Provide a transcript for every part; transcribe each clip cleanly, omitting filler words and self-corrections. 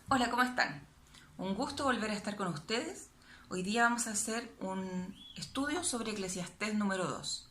Hola, ¿cómo están? Un gusto volver a estar con ustedes. Hoy día vamos a hacer un estudio sobre Eclesiastés número 2.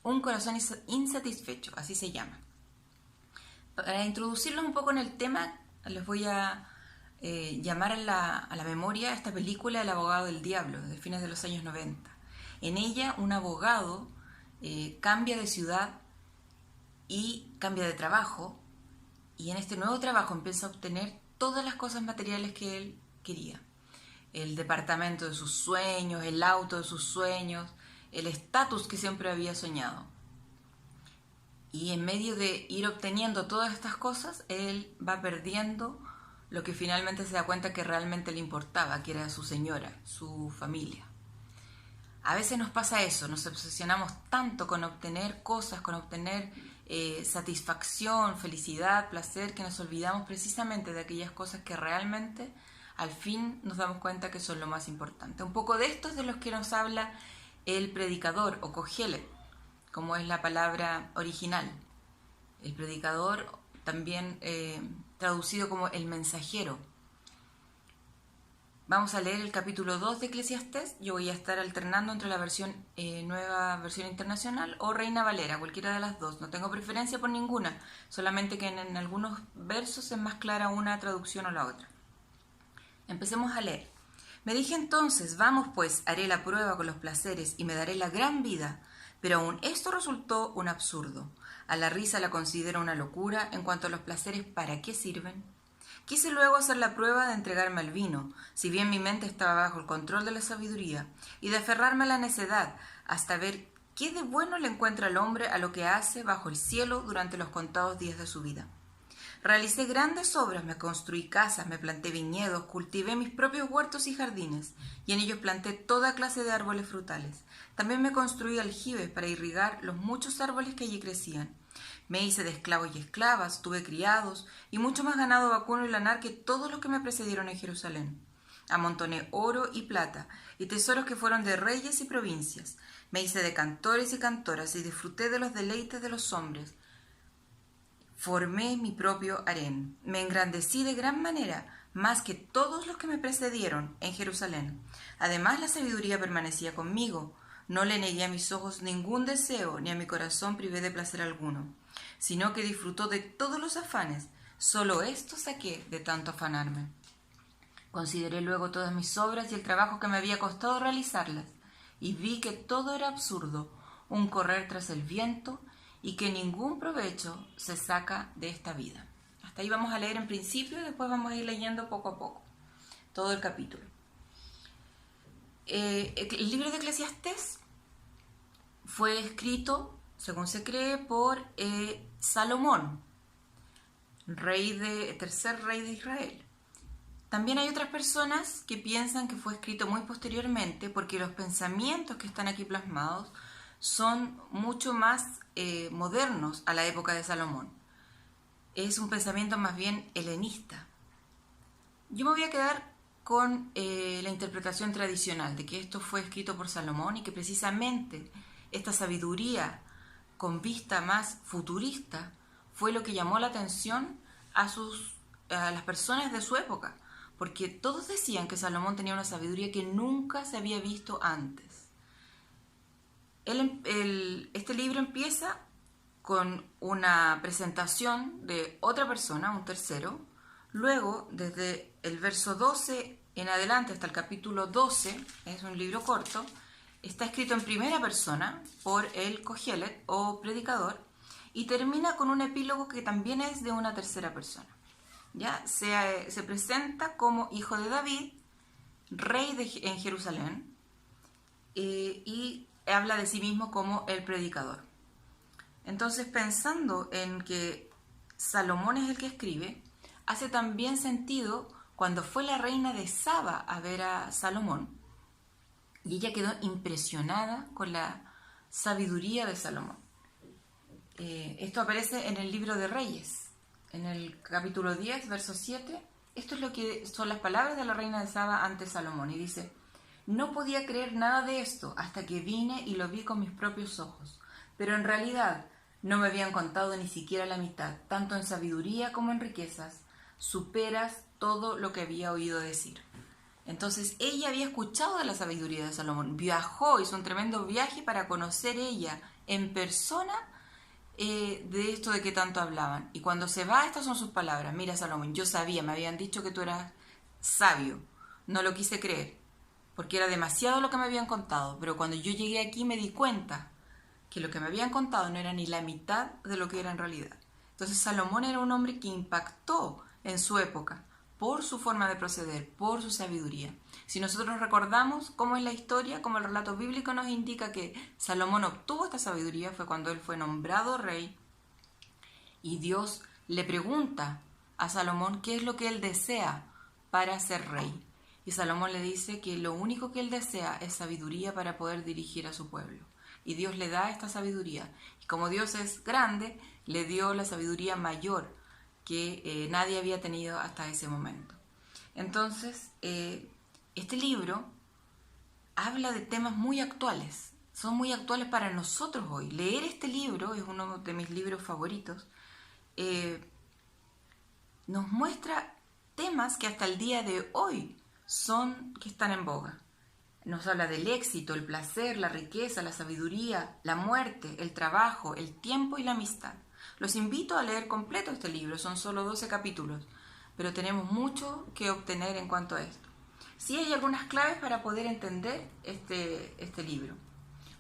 Un corazón insatisfecho, así se llama. Para introducirlos un poco en el tema, les voy a llamar a la memoria esta película El abogado del diablo, de fines de los años 90. En ella, un abogado cambia de ciudad y cambia de trabajo, y en este nuevo trabajo empieza a obtener todas las cosas materiales que él quería. El departamento de sus sueños, el auto de sus sueños, el estatus que siempre había soñado. Y en medio de ir obteniendo todas estas cosas, él va perdiendo lo que finalmente se da cuenta que realmente le importaba, que era su señora, su familia. A veces nos pasa eso, nos obsesionamos tanto con obtener cosas, con obtener satisfacción, felicidad, placer, que nos olvidamos precisamente de aquellas cosas que realmente al fin nos damos cuenta que son lo más importante. Un poco de esto es de los que nos habla el predicador o Kohelet, como es la palabra original. El predicador, también traducido como el mensajero. Vamos a leer el capítulo 2 de Eclesiastés. Yo voy a estar alternando entre la versión nueva versión internacional o Reina Valera, cualquiera de las dos. No tengo preferencia por ninguna, solamente que en algunos versos es más clara una traducción o la otra. Empecemos a leer. Me dije entonces, vamos pues, haré la prueba con los placeres y me daré la gran vida. Pero aún esto resultó un absurdo. A la risa la considero una locura. En cuanto a los placeres, ¿para qué sirven? Quise luego hacer la prueba de entregarme al vino, si bien mi mente estaba bajo el control de la sabiduría, y de aferrarme a la necedad, hasta ver qué de bueno le encuentra el hombre a lo que hace bajo el cielo durante los contados días de su vida. Realicé grandes obras, me construí casas, me planté viñedos, cultivé mis propios huertos y jardines, y en ellos planté toda clase de árboles frutales. También me construí aljibes para irrigar los muchos árboles que allí crecían. Me hice de esclavos y esclavas, tuve criados, y mucho más ganado vacuno y lanar que todos los que me precedieron en Jerusalén. Amontoné oro y plata, y tesoros que fueron de reyes y provincias. Me hice de cantores y cantoras, y disfruté de los deleites de los hombres. Formé mi propio harén. Me engrandecí de gran manera, más que todos los que me precedieron en Jerusalén. Además, la sabiduría permanecía conmigo. No le negué a mis ojos ningún deseo, ni a mi corazón privé de placer alguno, sino que disfrutó de todos los afanes. Solo esto saqué de tanto afanarme. Consideré luego todas mis obras y el trabajo que me había costado realizarlas, y vi que todo era absurdo, un correr tras el viento, y que ningún provecho se saca de esta vida. Hasta ahí vamos a leer en principio y después vamos a ir leyendo poco a poco todo el capítulo. El libro de Eclesiastés fue escrito, según se cree, por Salomón, tercer rey de Israel. También hay otras personas que piensan que fue escrito muy posteriormente porque los pensamientos que están aquí plasmados son mucho más modernos a la época de Salomón. Es un pensamiento más bien helenista. Yo me voy a quedar con la interpretación tradicional de que esto fue escrito por Salomón y que precisamente esta sabiduría con vista más futurista fue lo que llamó la atención a las personas de su época, porque todos decían que Salomón tenía una sabiduría que nunca se había visto antes. Este libro empieza con una presentación de otra persona, un tercero. Luego, desde el verso 12 en adelante hasta el capítulo 12, es un libro corto, está escrito en primera persona por el Kohelet o predicador y termina con un epílogo que también es de una tercera persona. ¿Ya? Se presenta como hijo de David, rey en Jerusalén, y habla de sí mismo como el predicador. Entonces, pensando en que Salomón es el que escribe, hace también sentido cuando fue la reina de Saba a ver a Salomón, y ella quedó impresionada con la sabiduría de Salomón. Esto aparece en el libro de Reyes, en el capítulo 10, verso 7. Esto es lo que son las palabras de la reina de Saba ante Salomón, y dice: no podía creer nada de esto hasta que vine y lo vi con mis propios ojos, pero en realidad no me habían contado ni siquiera la mitad, tanto en sabiduría como en riquezas. superas todo lo que había oído decir. Entonces ella había escuchado de la sabiduría de Salomón, viajó, hizo un tremendo viaje para conocer ella en persona de esto de que tanto hablaban. Y cuando se va, estas son sus palabras: mira, Salomón, yo sabía, me habían dicho que tú eras sabio, no lo quise creer, porque era demasiado lo que me habían contado, pero cuando yo llegué aquí me di cuenta que lo que me habían contado no era ni la mitad de lo que era en realidad. Entonces Salomón era un hombre que impactó en su época por su forma de proceder, por su sabiduría. Si nosotros recordamos cómo es la historia, cómo el relato bíblico nos indica que Salomón obtuvo esta sabiduría, fue cuando él fue nombrado rey y Dios le pregunta a Salomón qué es lo que él desea para ser rey. Y Salomón le dice que lo único que él desea es sabiduría para poder dirigir a su pueblo. Y Dios le da esta sabiduría. Y como Dios es grande, le dio la sabiduría mayor que nadie había tenido hasta ese momento. Entonces, este libro habla de temas muy actuales. Son muy actuales para nosotros hoy. Leer este libro, es uno de mis libros favoritos, nos muestra temas que hasta el día de hoy que están en boga. Nos habla del éxito, el placer, la riqueza, la sabiduría, la muerte, el trabajo, el tiempo y la amistad. Los invito a leer completo este libro, son solo 12 capítulos, pero tenemos mucho que obtener en cuanto a esto. Sí hay algunas claves para poder entender este libro,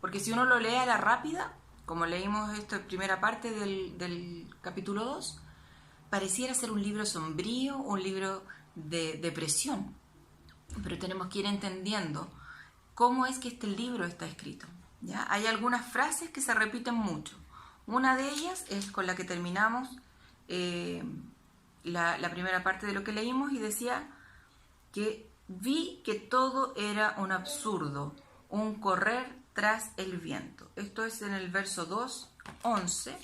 porque si uno lo lee a la rápida, como leímos esta primera parte del capítulo 2, pareciera ser un libro sombrío, un libro de depresión, pero tenemos que ir entendiendo cómo es que este libro está escrito, ¿ya? Hay algunas frases que se repiten mucho. Una de ellas es con la que terminamos la primera parte de lo que leímos, y decía que vi que todo era un absurdo, un correr tras el viento. Esto es en el verso 2:11,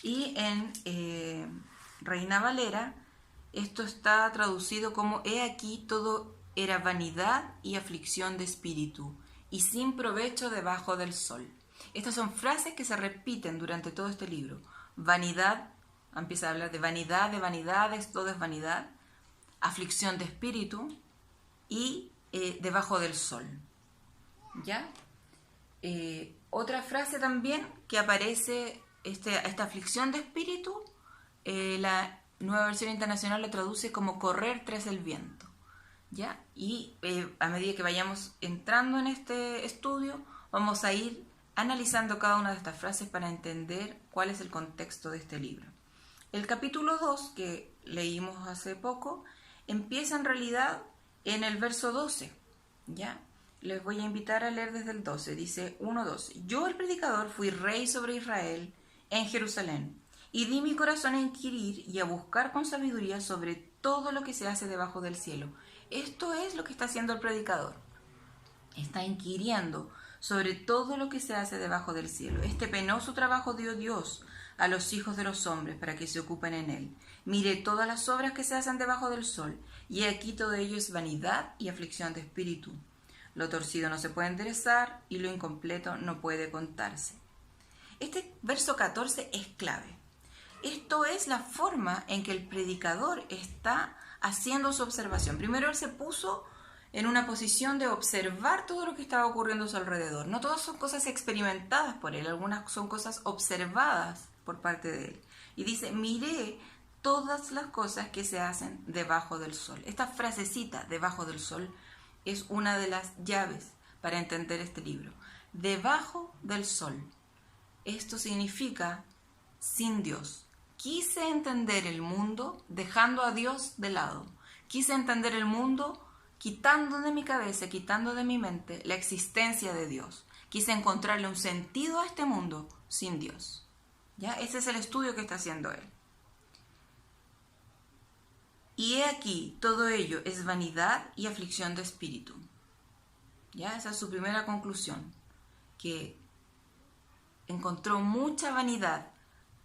y en Reina Valera esto está traducido como: he aquí todo era vanidad y aflicción de espíritu, y sin provecho debajo del sol. Estas son frases que se repiten durante todo este libro. Vanidad, empieza a hablar de vanidades, todo es vanidad. Aflicción de espíritu y debajo del sol. ¿Ya? Otra frase también que aparece, esta aflicción de espíritu, la Nueva Versión Internacional lo traduce como correr tras el viento. ¿Ya? Y a medida que vayamos entrando en este estudio, vamos a ir analizando cada una de estas frases para entender cuál es el contexto de este libro. El capítulo 2, que leímos hace poco, empieza en realidad en el verso 12. ¿Ya? Les voy a invitar a leer desde el 12. Dice 1:12. Yo, el predicador, fui rey sobre Israel en Jerusalén, y di mi corazón a inquirir y a buscar con sabiduría sobre todo lo que se hace debajo del cielo. Esto es lo que está haciendo el predicador. Está inquiriendo sobre todo lo que se hace debajo del cielo. Este penoso trabajo dio Dios a los hijos de los hombres para que se ocupen en él. Mire todas las obras que se hacen debajo del sol, y aquí todo ello es vanidad y aflicción de espíritu. Lo torcido no se puede enderezar, y lo incompleto no puede contarse. Este verso 14 es clave. Esto es la forma en que el predicador está haciendo su observación. Primero él se puso en una posición de observar todo lo que estaba ocurriendo a su alrededor. No todas son cosas experimentadas por él, algunas son cosas observadas por parte de él. Y dice: miré todas las cosas que se hacen debajo del sol. Esta frasecita, debajo del sol, es una de las llaves para entender este libro. Debajo del sol. Esto significa sin Dios. Quise entender el mundo dejando a Dios de lado. Quise entender el mundo quitando de mi cabeza, quitando de mi mente la existencia de Dios. Quise encontrarle un sentido a este mundo sin Dios. ¿Ya? Ese es el estudio que está haciendo él. Y he aquí, todo ello es vanidad y aflicción de espíritu. ¿Ya? Esa es su primera conclusión, que encontró mucha vanidad,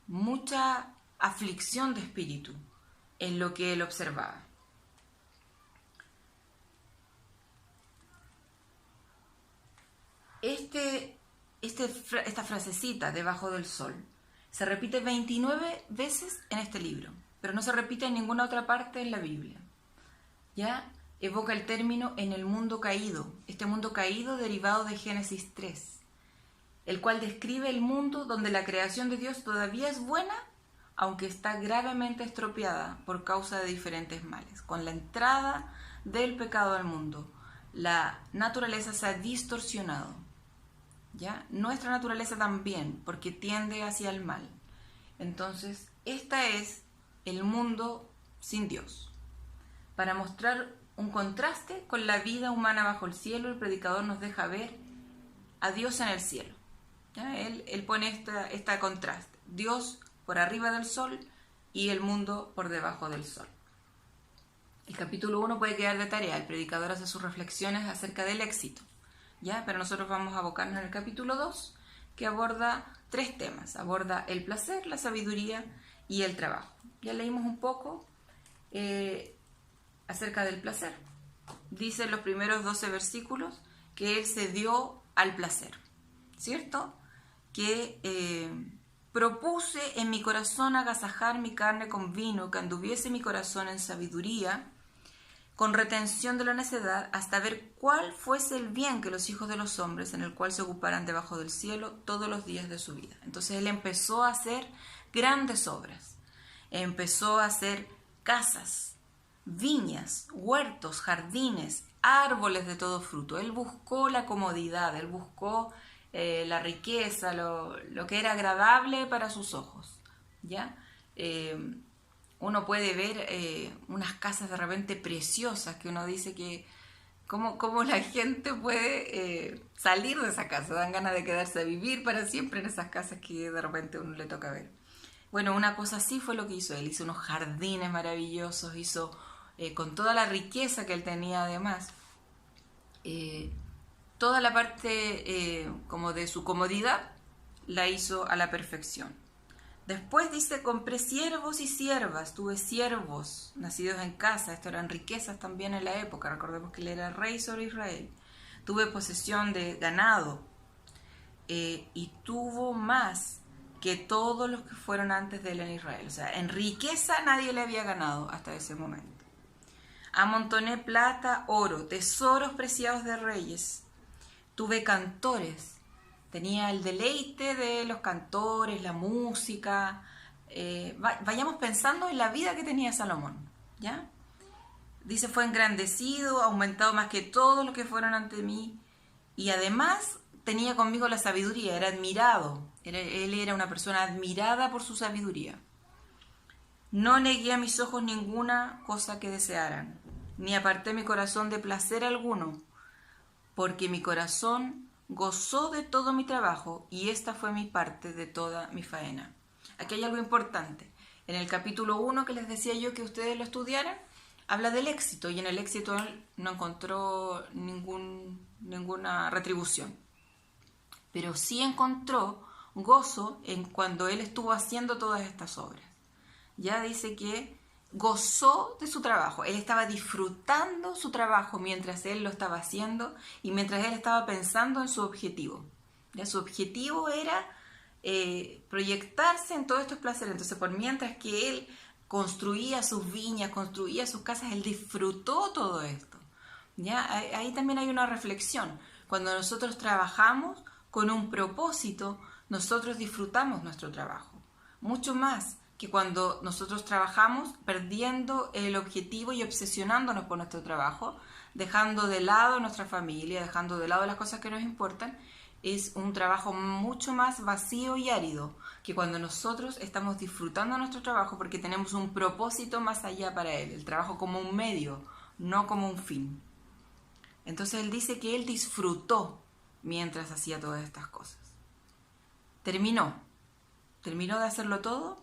mucha aflicción de espíritu en lo que él observaba. Esta frasecita, debajo del sol, se repite 29 veces en este libro. pero no se repite en ninguna otra parte en la Biblia. ¿Ya? Evoca el término en el mundo caído, este mundo caído derivado de Génesis 3, el cual describe el mundo donde la creación de Dios todavía es buena, aunque está gravemente estropeada por causa de diferentes males. Con la entrada del pecado al mundo, la naturaleza se ha distorsionado. ¿Ya? Nuestra naturaleza también, porque tiende hacia el mal. Entonces, este es el mundo sin Dios. Para mostrar un contraste con la vida humana bajo el cielo, el predicador nos deja ver a Dios en el cielo. ¿Ya? Él pone esta contraste. Dios por arriba del sol y el mundo por debajo del sol. El capítulo 1 puede quedar de tarea. El predicador hace sus reflexiones acerca del éxito. ¿Ya? Pero nosotros vamos a abocarnos en el capítulo 2, que aborda 3 temas. Aborda el placer, la sabiduría y el trabajo. Ya leímos un poco acerca del placer. Dice en los primeros 12 versículos que él se dio al placer, ¿cierto? Que propuse en mi corazón agasajar mi carne con vino, que anduviese mi corazón en sabiduría, con retención de la necedad, hasta ver cuál fuese el bien que los hijos de los hombres, en el cual se ocuparan debajo del cielo todos los días de su vida. Entonces él empezó a hacer grandes obras, empezó a hacer casas, viñas, huertos, jardines, árboles de todo fruto. Él buscó la comodidad, él buscó la riqueza, lo que era agradable para sus ojos, ¿ya? Uno puede ver unas casas de repente preciosas que uno dice que cómo la gente puede salir de esa casa, dan ganas de quedarse a vivir para siempre en esas casas que de repente uno le toca ver. Bueno, una cosa así fue lo que hizo él. Hizo unos jardines maravillosos, hizo con toda la riqueza que él tenía además, toda la parte como de su comodidad la hizo a la perfección. Después dice, compré siervos y siervas, tuve siervos nacidos en casa, esto eran riquezas también en la época, recordemos que él era rey sobre Israel. Tuve posesión de ganado y tuvo más que todos los que fueron antes de él en Israel. O sea, en riqueza nadie le había ganado hasta ese momento. Amontoné plata, oro, tesoros preciados de reyes. Tuve cantores. Tenía el deleite de los cantores, la música. Vayamos pensando en la vida que tenía Salomón, ¿ya? Dice, fue engrandecido, aumentado más que todos los que fueron ante mí. Y además tenía conmigo la sabiduría, era admirado. Él era una persona admirada por su sabiduría. No negué a mis ojos ninguna cosa que desearan, ni aparté mi corazón de placer alguno, porque mi corazón gozó de todo mi trabajo y esta fue mi parte de toda mi faena. Aquí hay algo importante. En el capítulo 1 que les decía yo que ustedes lo estudiaran, habla del éxito y en el éxito él no encontró ninguna retribución. Pero sí encontró gozo en cuando él estuvo haciendo todas estas obras. Ya dice que gozó de su trabajo, él estaba disfrutando su trabajo mientras él lo estaba haciendo y mientras él estaba pensando en su objetivo. ¿Ya? Su objetivo era proyectarse en todos estos placeres. Entonces, por mientras que él construía sus viñas, construía sus casas, él disfrutó todo esto. ¿Ya? Ahí también hay una reflexión. Cuando nosotros trabajamos con un propósito, nosotros disfrutamos nuestro trabajo. Mucho más que cuando nosotros trabajamos perdiendo el objetivo y obsesionándonos por nuestro trabajo, dejando de lado nuestra familia, dejando de lado las cosas que nos importan. Es un trabajo mucho más vacío y árido que cuando nosotros estamos disfrutando nuestro trabajo porque tenemos un propósito más allá para él, el trabajo como un medio, no como un fin. Entonces él dice que él disfrutó mientras hacía todas estas cosas. Terminó de hacerlo todo.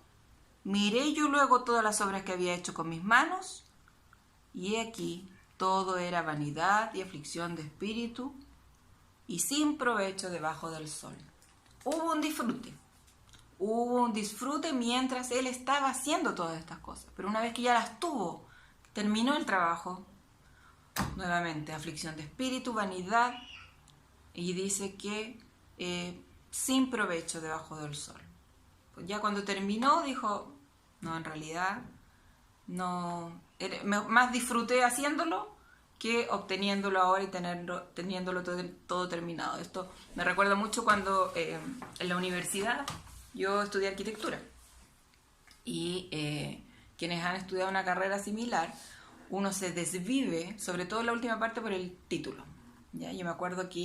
Miré yo luego todas las obras que había hecho con mis manos, y he aquí todo era vanidad y aflicción de espíritu, y sin provecho debajo del sol. Hubo un disfrute mientras él estaba haciendo todas estas cosas, pero una vez que ya las tuvo, terminó el trabajo, nuevamente aflicción de espíritu, vanidad, y dice que sin provecho debajo del sol. Pues ya cuando terminó dijo, no, en realidad No, más disfruté haciéndolo que obteniéndolo ahora y teniéndolo todo terminado. Esto me recuerda mucho cuando en la universidad yo estudié arquitectura y quienes han estudiado una carrera similar, uno se desvive, sobre todo en la última parte, por el título. ¿Ya? Yo me acuerdo que